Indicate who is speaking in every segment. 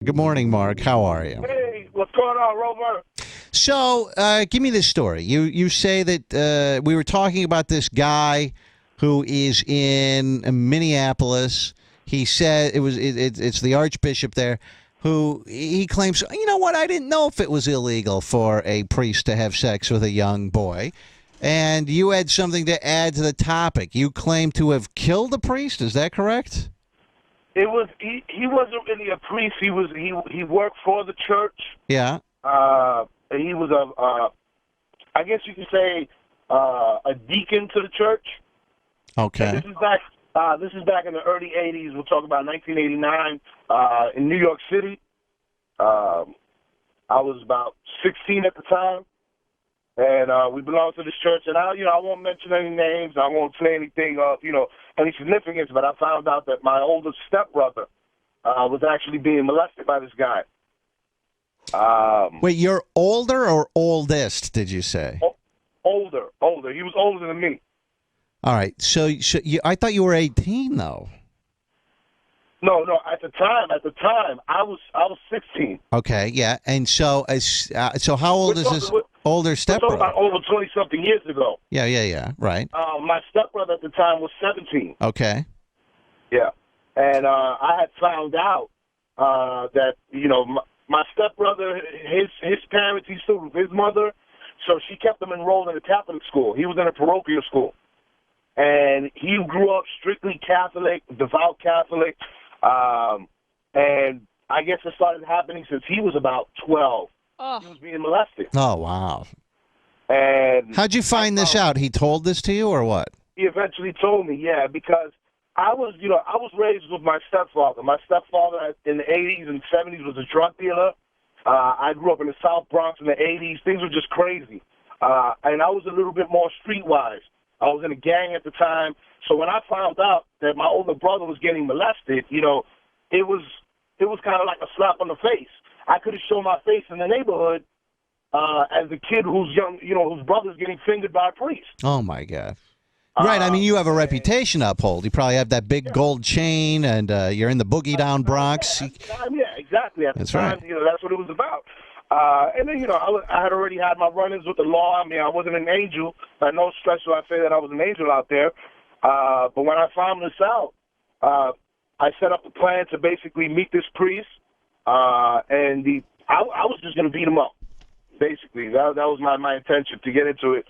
Speaker 1: Good morning, Mark. How are you?
Speaker 2: Hey, what's going on, Rover?
Speaker 1: So, give me this story. You say that we were talking about this guy who is in Minneapolis. He said it's the Archbishop there who he claims, you know what, I didn't know if it was illegal for a priest to have sex with a young boy. And you had something to add to the topic. You claim to have killed a priest. Is that correct?
Speaker 2: He wasn't really a priest. He worked for the church.
Speaker 1: Yeah.
Speaker 2: He was I guess you could say a deacon to the church.
Speaker 1: Okay.
Speaker 2: And this is back in the early '80s. We'll talk about 1989 in New York City. I was about 16 at the time, and we belonged to this church. And I won't mention any names. I won't say anything of any significance. But I found out that my oldest stepbrother was actually being molested by this guy.
Speaker 1: Wait, you're older or oldest, did you say?
Speaker 2: Older. He was older than me.
Speaker 1: All right. So I thought you were 18, though.
Speaker 2: No. At the time, I was 16.
Speaker 1: Okay, yeah. And so how old is this older
Speaker 2: We're talking
Speaker 1: stepbrother?
Speaker 2: about over 20-something years ago.
Speaker 1: Yeah. Right.
Speaker 2: My stepbrother at the time was 17.
Speaker 1: Okay.
Speaker 2: Yeah. And I had found out that, my stepbrother, his parents, he still with his mother, so she kept him enrolled in a Catholic school. He was in a parochial school. And he grew up strictly Catholic, devout Catholic. And I guess it started happening since he was about 12. Oh. He was being molested.
Speaker 1: Oh, wow.
Speaker 2: And
Speaker 1: how'd you find this out? He told this to you or what?
Speaker 2: He eventually told me, yeah, because I was raised with my stepfather. My stepfather in the 80s and 70s was a drug dealer. I grew up in the South Bronx in the 80s. Things were just crazy. And I was a little bit more streetwise. I was in a gang at the time. So when I found out that my older brother was getting molested, it was kind of like a slap on the face. I could have shown my face in the neighborhood as a kid who's young, whose brother's getting fingered by a priest.
Speaker 1: Oh, my God. Right. I mean, you have a reputation to uphold. You probably have that big gold chain, and you're in the boogie down Bronx.
Speaker 2: Yeah, exactly. At the
Speaker 1: That's
Speaker 2: time,
Speaker 1: right.
Speaker 2: That's what it was about. And then, I had already had my run-ins with the law. I mean, I wasn't an angel. By no stretch do I say that I was an angel out there. But when I found this out, I set up a plan to basically meet this priest, and I was just going to beat him up. Basically, that was my intention, to get into it.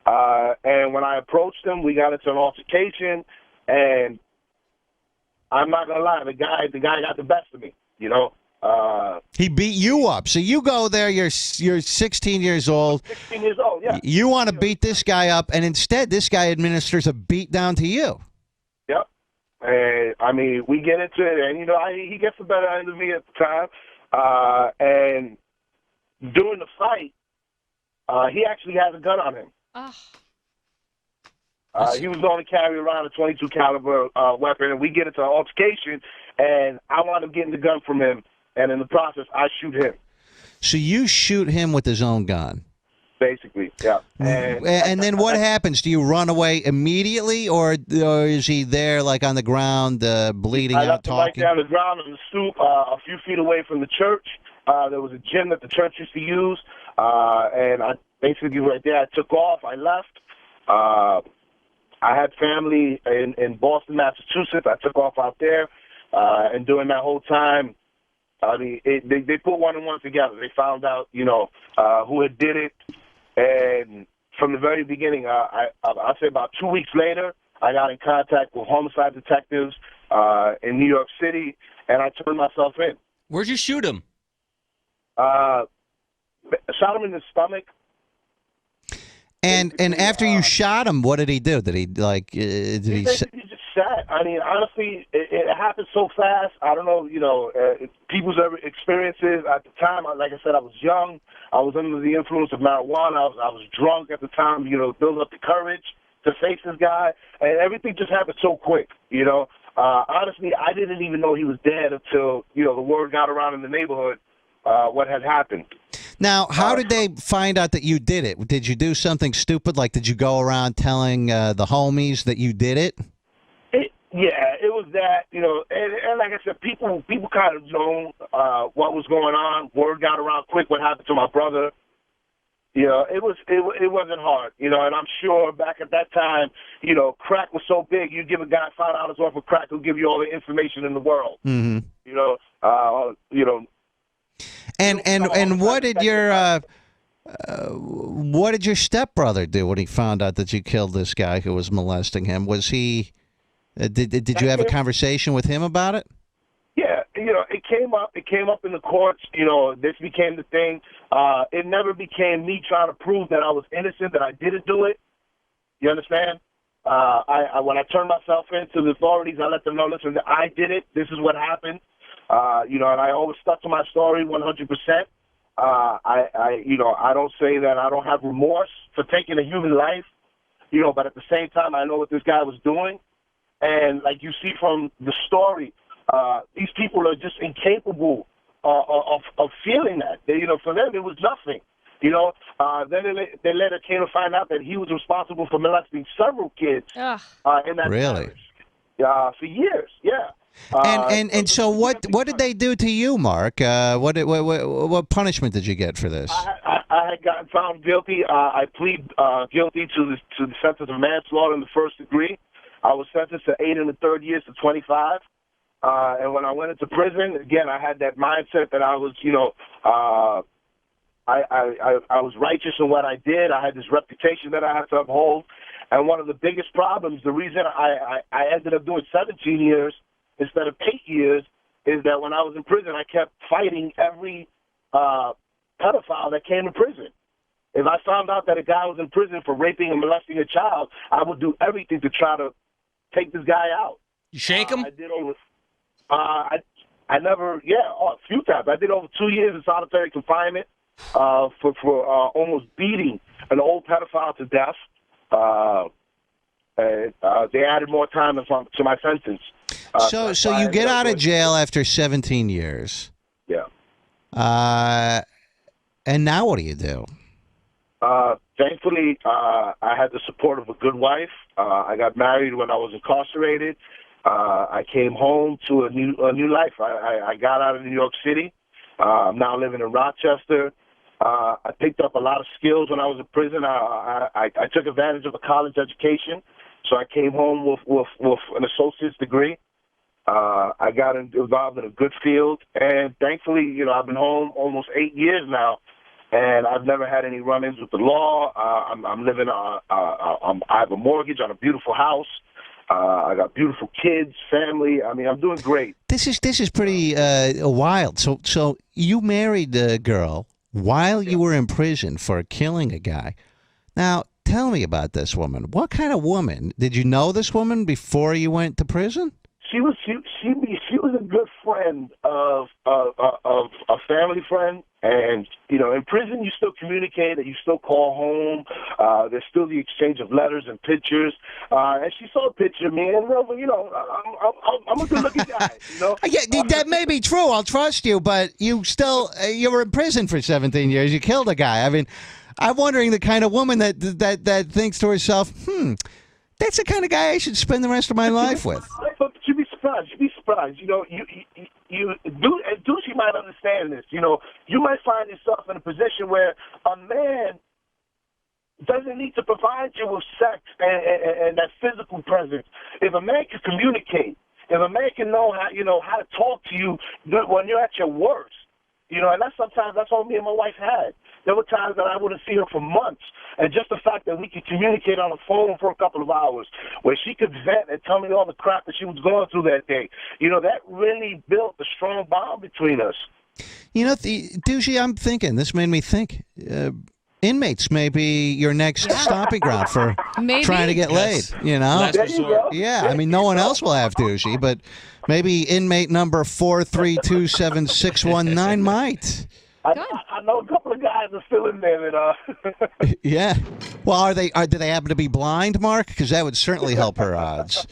Speaker 2: And when I approached him, we got into an altercation, and I'm not gonna lie, the guy got the best of me.
Speaker 1: He beat you up. So you go there. You're 16 years old.
Speaker 2: 16 years old. Yeah.
Speaker 1: You want to beat this guy up, and instead, this guy administers a beat down to you.
Speaker 2: Yep. And I mean, we get into it, and he gets the better end of me at the time. And during the fight, he actually has a gun on him. He was going to carry around a .22 caliber weapon, and we get into an altercation, and I wound up getting the gun from him, and in the process, I shoot him.
Speaker 1: So you shoot him with his own gun?
Speaker 2: Basically, yeah.
Speaker 1: And then what happens? Do you run away immediately, or is he there, like, on the ground, bleeding out, talking?
Speaker 2: I left him right down the ground on the stoop, a few feet away from the church. There was a gym that the church used to use, and I basically right there, I took off, I left. I had family in Boston, Massachusetts. I took off out there, and during that whole time, I mean, they put one and one together. They found out, who had did it, and from the very beginning, I'd say about 2 weeks later, I got in contact with homicide detectives in New York City, and I turned myself in.
Speaker 3: Where'd you shoot him?
Speaker 2: Shot him in the stomach.
Speaker 1: And after you shot him, what did he do? Did he
Speaker 2: He just sat. I mean, honestly, it happened so fast. I don't know, people's experiences at the time. Like I said, I was young. I was under the influence of marijuana. I was drunk at the time. Build up the courage to face this guy, and everything just happened so quick. Honestly, I didn't even know he was dead until the word got around in the neighborhood what had happened.
Speaker 1: Now, how did they find out that you did it? Did you do something stupid? Like, did you go around telling the homies that you did it?
Speaker 2: Yeah, it was that, and like I said, people kind of know what was going on. Word got around quick what happened to my brother. It wasn't hard, and I'm sure back at that time, crack was so big, you give a guy $5 off of crack, who'll give you all the information in the world.
Speaker 1: Mm-hmm. And what did your stepbrother do when he found out that you killed this guy who was molesting him? Was he? Did you have a conversation with him about it?
Speaker 2: Yeah, it came up. It came up in the courts. This became the thing. It never became me trying to prove that I was innocent, that I didn't do it. You understand? When I turned myself in to the authorities, I let them know, listen, I did it. This is what happened. And I always stuck to my story 100%. I don't say that I don't have remorse for taking a human life, but at the same time, I know what this guy was doing. And like you see from the story, these people are just incapable of feeling that. For them, it was nothing. Then they later came to find out that he was responsible for molesting several kids in that
Speaker 1: Really?
Speaker 2: marriage. For years, yeah.
Speaker 1: And so what did they do to you, Mark? What punishment did you get for this?
Speaker 2: I had gotten found guilty. I plead guilty to the sentence of manslaughter in the first degree. I was sentenced to 8 1/3 years to 25. And when I went into prison, again, I had that mindset that I was, I was righteous in what I did. I had this reputation that I had to uphold. And one of the biggest problems, the reason I ended up doing 17 years instead of 8 years, is that when I was in prison, I kept fighting every pedophile that came to prison. If I found out that a guy was in prison for raping and molesting a child, I would do everything to try to take this guy out.
Speaker 3: You shake him?
Speaker 2: I did over. I never. A few times. I did over 2 years in solitary confinement for almost beating an old pedophile to death. They added more time to my sentence.
Speaker 1: So you get out of jail after 17 years.
Speaker 2: Yeah.
Speaker 1: And now what do you do?
Speaker 2: Thankfully, I had the support of a good wife. I got married when I was incarcerated. I came home to a new life. I got out of New York City. I'm now living in Rochester. I picked up a lot of skills when I was in prison. I took advantage of a college education, so I came home with an associate's degree. I got involved in a good field, and thankfully, I've been home almost 8 years now, and I've never had any run-ins with the law. I'm living. I have a mortgage on a beautiful house. I got beautiful kids, family. I mean, I'm doing great.
Speaker 1: This is pretty wild. So you married a girl while you were in prison for killing a guy. Now, tell me about this woman. What kind of woman? Did you know this woman before you went to prison?
Speaker 2: She was a good friend of a family friend, and in prison you still communicate, and you still call home. There's still the exchange of letters and pictures. And she saw a picture of me, and I'm a good-looking guy.
Speaker 1: Yeah, that may be true. I'll trust you, but you were in prison for 17 years. You killed a guy. I mean, I'm wondering the kind of woman that thinks to herself, that's the kind of guy I should spend the rest of my life with.
Speaker 2: You'd be surprised. Ducey might understand this. You might find yourself in a position where a man doesn't need to provide you with sex and that physical presence. If a man can communicate, if a man can know how to talk to you when you're at your worst, and that's all me and my wife had. There were times that I wouldn't see her for months, and just the fact that we could communicate on the phone for a couple of hours, where she could vent and tell me all the crap that she was going through that day, that really built a strong bond between us.
Speaker 1: Ducey, I'm thinking, this made me think, inmates may be your next stomping ground for trying to get laid,
Speaker 3: Last resort.
Speaker 1: Yeah, I mean, no one else will have Ducey, but maybe inmate number 4327619 might.
Speaker 2: I know a couple of guys are still in there that
Speaker 1: Yeah. Well, do they happen to be blind, Mark? Because that would certainly help her odds.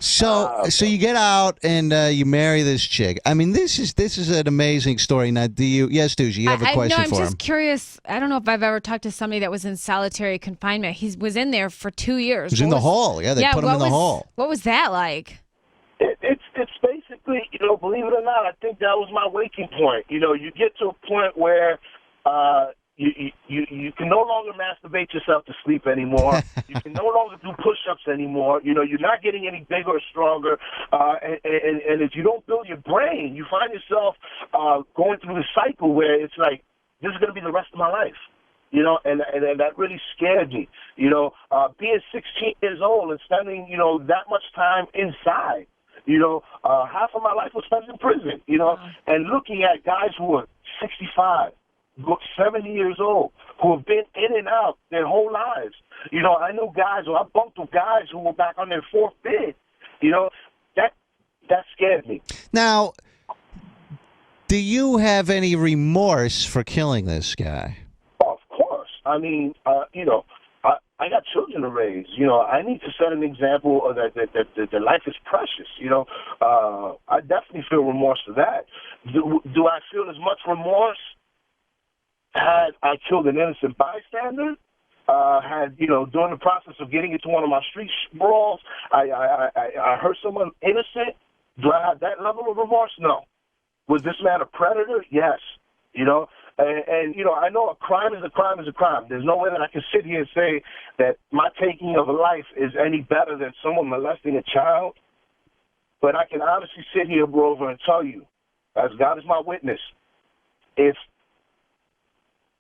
Speaker 1: So you get out and you marry this chick. I mean, this is an amazing story. Now, yes, Ducey, you have a question for him?
Speaker 4: I'm just curious. I don't know if I've ever talked to somebody that was in solitary confinement. He was in there for 2 years.
Speaker 1: He was in the hall. Yeah, they put him in the hall.
Speaker 4: What was that like?
Speaker 2: It's basically, believe it or not, I think that was my waking point. You get to a point where you can no longer masturbate yourself to sleep anymore. You can no longer do push-ups anymore. You're not getting any bigger or stronger. And if you don't build your brain, you find yourself going through this cycle where it's like, this is going to be the rest of my life. And that really scared me. Being 16 years old and spending, that much time inside. Half of my life was spent in prison, and looking at guys who are 65, 70 years old, who have been in and out their whole lives. I know guys, or I bumped with guys who were back on their fourth bid. That scared me.
Speaker 1: Now, do you have any remorse for killing this guy?
Speaker 2: Of course. I mean, I got children to raise. I need to set an example of that life is precious. I definitely feel remorse for that. Do I feel as much remorse had I killed an innocent bystander? During the process of getting into one of my street brawls, I hurt someone innocent. Do I have that level of remorse? No. Was this man a predator? Yes. And I know a crime is a crime is a crime. There's no way that I can sit here and say that my taking of a life is any better than someone molesting a child. But I can honestly sit here, Grover, and tell you, as God is my witness, if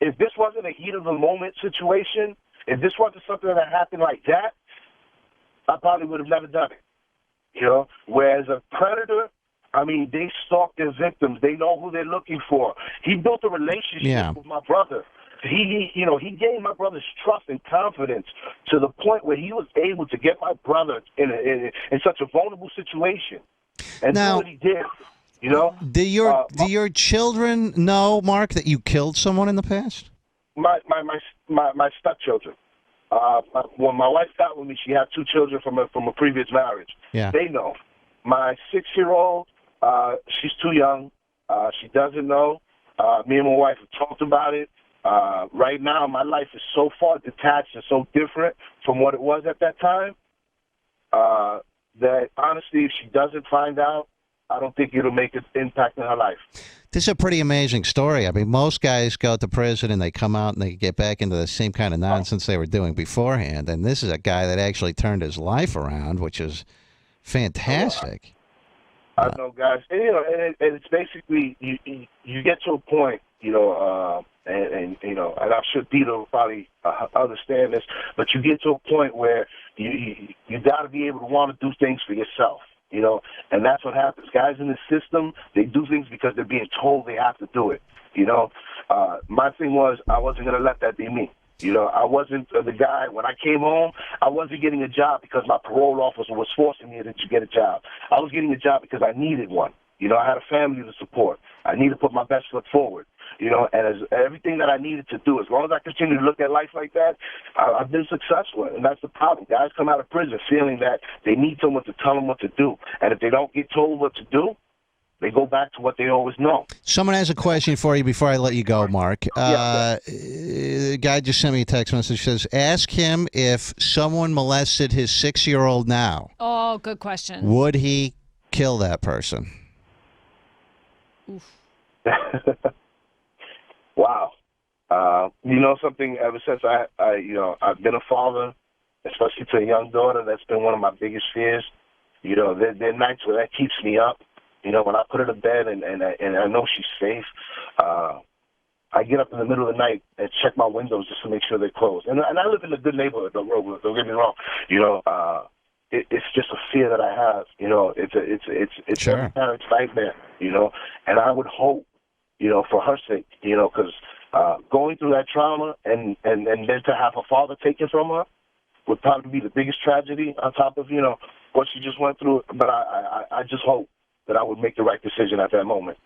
Speaker 2: this wasn't a heat of the moment situation, if this wasn't something that happened like that, I probably would have never done it. Whereas a predator, I mean, they stalk their victims. They know who they're looking for. He built a relationship with my brother. He gained my brother's trust and confidence to the point where he was able to get my brother in such a vulnerable situation. And do what he did.
Speaker 1: Do your children know, Mark, that you killed someone in the past?
Speaker 2: My stepchildren. When my wife got with me, she had 2 children from a previous marriage.
Speaker 1: Yeah.
Speaker 2: They know. My 6-year-old, she's too young. She doesn't know. Me and my wife have talked about it. Right now, my life is so far detached and so different from what it was at that time that, honestly, if she doesn't find out, I don't think it'll make an impact in her life.
Speaker 1: This is a pretty amazing story. I mean, most guys go to prison and they come out and they get back into the same kind of nonsense they were doing beforehand. And this is a guy that actually turned his life around, which is fantastic.
Speaker 2: I know, guys. And it's basically you get to a point, and I'm sure Dito will probably understand this, but you get to a point where you got to be able to want to do things for yourself. And that's what happens. Guys in the system, they do things because they're being told they have to do it. My thing was I wasn't going to let that be me. I wasn't the guy. When I came home, I wasn't getting a job because my parole officer was forcing me to get a job. I was getting a job because I needed one. I had a family to support. I needed to put my best foot forward. And as everything that I needed to do, as long as I continue to look at life like that, I've been successful. And that's the problem. Guys come out of prison feeling that they need someone to tell them what to do. And if they don't get told what to do, they go back to what they always know.
Speaker 1: Someone has a question for you before I let you go, Mark. A guy just sent me a text message. Says, ask him if someone molested his 6-year-old now.
Speaker 4: Oh, good question.
Speaker 1: Would he kill that person?
Speaker 4: Oof.
Speaker 2: Wow. Something, ever since I've been a father, especially to a young daughter, that's been one of my biggest fears. There are nights where that keeps me up. When I put her to bed and I know she's safe, I get up in the middle of the night and check my windows just to make sure they're closed. And I live in a good neighborhood, don't get me wrong. It's just a fear that I have. It's
Speaker 1: sure.
Speaker 2: Every parent's nightmare. And I would hope, for her sake, because going through that trauma and then to have her father taken from her would probably be the biggest tragedy on top of what she just went through. But I just hope that I would make the right decision at that moment.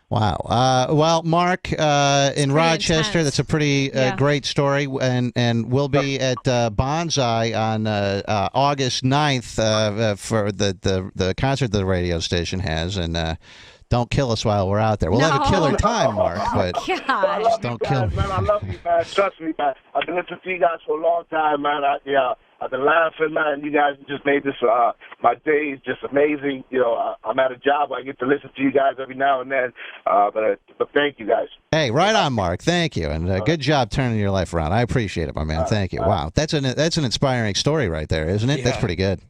Speaker 1: Wow. Well, Mark, in Rochester,
Speaker 4: intense.
Speaker 1: that's a pretty great story, and we'll be at Bonsai on August 9th for the concert the radio station has, and don't kill us while we're out there. We'll have a killer time, Mark, but just don't kill me.
Speaker 2: Man, I love you, man. Trust me, man. I've been listening to you guys for a long time, man. I've been laughing, man. You guys just made this my day is just amazing. You know, I'm at a job where I get to listen to you guys every now and then. But thank you guys.
Speaker 1: Hey, right on, Mark. Thank you, and good job turning your life around. I appreciate it, my man. Thank you. Wow, that's an inspiring story right there, isn't it?
Speaker 3: Yeah.
Speaker 1: That's pretty good.